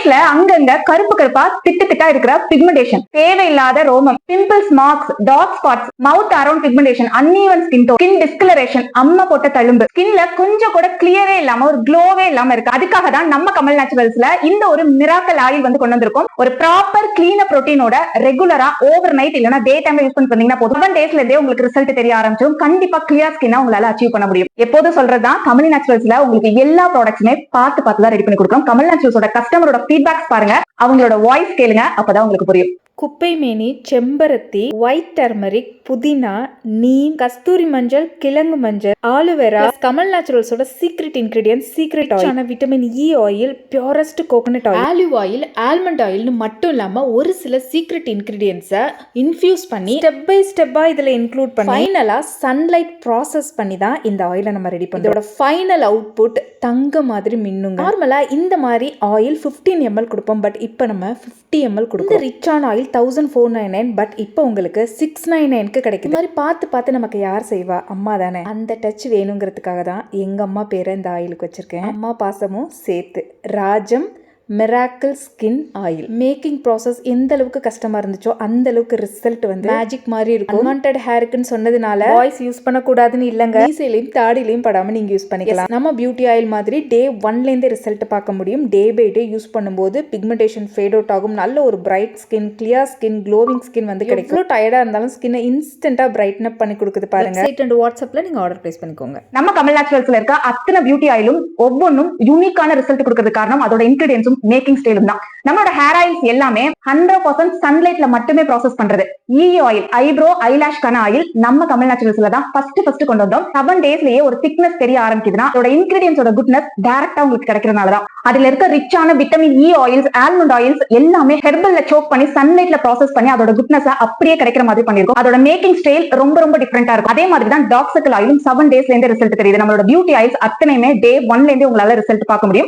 ஃபேஸ்ல அங்கங்க கருப்பு கருப்பா திட்டு திட்டா இருக்கிற பிக்மெண்டேஷன், தேவையில்லாத ரோமம், pimples, marks, dark spots, mouth around pigmentation, uneven skin tone, skin discolouration, அம்மா போட்ட தழும்பு, ஸ்கின்ல கொஞ்சம் கூட கிளியரே இல்லாம ஒரு க்ளோவே இல்லாம இருக்கு. அதுக்காக தான் நம்ம கமல் நேச்சுரல்ஸ்ல இந்த ஒரு மிராக்கல் ஆயில் வந்து கொண்டு வந்திருக்கோம். ஒரு ப்ராப்பர் கிளீனர் புரோட்டீனோட ரெகுலரா ஓவர் நைட் இல்லனா டே டைம்ல யூஸ் பண்ணீங்கன்னா போதும் 7 டேஸ்ல இருந்தே உங்களுக்கு ரிசல்ட் தெரிய ஆரம்பிச்சிடும். கண்டிப்பா கிளியர் ஸ்கின்னா உங்களால அச்சீவ் பண்ண முடியும். எப்போதும் சொல்றதுதான், கமல் நேச்சுரல்ஸ்ல உங்களுக்கு எல்லா ப்ராடக்ட்ஸுமே பார்த்து தான் ரெடி பண்ணி கொடுக்கிறோம். கமல் நேச்சுரல்ஸோட கஸ்டமரோட ஃபீட்பேக்ஸ் பாருங்க, அவங்களோட வாய்ஸ் கேளுங்க, அப்பதான் உங்களுக்கு புரியும். குப்பைமேனி, செம்பருத்தி, ஒயிட் டர்மரிக், புதினா, நீம், கஸ்தூரி மஞ்சள், கிழங்கு மஞ்சள், ஆலுவேரா, கமல் நேச்சுரல்ஸோட secret ingredients, secret oil, vitamin E oil, purest coconut oil, olive oil, almond ஆயில்னு மட்டும் இல்லாம ஒரு சில சீக்ரெட் இன்கிரிடியன்ஸை இன்ஃபியூஸ் பண்ணி ஸ்டெப் பை ஸ்டெப்பா இதுல இன்க்ளூட் பண்ணி ஃபைனலா சன்லைட் ப்ராசஸ் பண்ணி தான் இந்த ஆயிலை நம்ம ரெடி பண்ணுறோம். இதோட ஃபைனல் அவுட்புட் தங்க மாதிரி மின்னுங்க. நார்மலா இந்த மாதிரி ஆயில் 15 ml கொடுப்போம், பட் இப்போ நம்ம 50 ml கொடுப்போம். ரிச்சான ஆயில் 1499, பட் இப்போ உங்களுக்கு 699 கிடைக்குது. மாதிரி பார்த்து நமக்கு யார் செய்வா? அம்மா தானே. அந்த டச் வேணுங்கிறதுக்காக தான் எங்க அம்மா பேரை இந்த ஆயிலுக்கு வச்சிருக்கேன். அம்மா பாசமும் சேர்த்து. Rajam miracle skin oil. Making process எந்த அளவுக்கு கஷ்டமா இருந்துச்சோ அந்த அளவுக்கு ரிசல்ட் வந்து மேஜிக் மாதிரி இருக்கும். அன்வான்டட் ஹேருக்குன்னு சொன்னதுனால வாய்ஸ் யூஸ் பண்ணக்கூடாதுன்னு இல்லைங்க. மீசையிலையும் தாடிலையும் படாம நீங்க யூஸ் பண்ணிக்கலாம். நம்ம பியூட்டி ஆயில் மாதிரி டே 1ல இருந்தே ரிசல்ட் பார்க்க முடியும். டே பை டே யூஸ் பண்ணும்போது பிக்மெண்டேஷன் ஃபேட் அவுட் ஆகும். நல்ல ஒரு bright skin, clear skin, glowing skin வந்து கிடைக்கும். டயர்டா இருந்தாலும் ஸ்கின்னை இன்ஸ்டன்டா பிரைட்டன் அப் பண்ணி கொடுக்குது பாருங்க. வெப்சைட் அண்ட் வாட்ஸ்அப்ல நீங்க ஆர்டர் பிளேஸ் பண்ணிக்கோங்க. நம்ம கமல் நேச்சுரல்ஸ்ல இருக்க அத்தனை பியூட்டி ஆயிலும் ஒவ்வொன்றும் யூனிக்கான ரிசல்ட் கொடுக்கிறது காரணம் அதோட இன்கிரிடியன்ஸும் மேக்கிங் ஸ்டைலும் தான். நம்மளோட ஹேர் ஆயில்ஸ் எல்லாமே 100% சன்லைட்ல மட்டுமே ப்ராசஸ் பண்றது. இ ஆயில், ஐப்ரோ ஐலாஷ்கான ஆயில் நம்ம கமல் நேச்சுரல்ஸ்ல தான் ஃபர்ஸ்ட் கொண்டு வந்தோம். 7 டேஸ்லயே ஒரு திக்னஸ் தெரிய ஆரம்பிக்குதுன்னா அதோட இன்கிரிடியன்ஸோட குட்னஸ் டைரக்டா உங்களுக்கு கிடைக்கிறதுனால தான். அதுல இருக்க ரிச்சான vitamin E oils, almond oils எல்லாமே ஹெர்பல்ல சோக் பண்ணி சன்லைட்ல ப்ராசஸ் பண்ணி அதோட குட்னஸ் அப்படியே கிடைக்கிற மாதிரி பண்ணிருக்கோம். அதோட மேக்கிங் ஸ்டைல் ரொம்ப டிஃபரெண்டா இருக்கும். அதே மாதிரி தான் டார்க் சர்க்கிள் ஆயிலும் 7 டேஸ்ல இருந்து ரிசல்ட் தெரியுது. நம்மளோட பியூட்டி ஆயில்ஸ் அத்தனையுமே டே 1ல இருந்து உங்களால ரிசல்ட் பார்க்க முடியும்.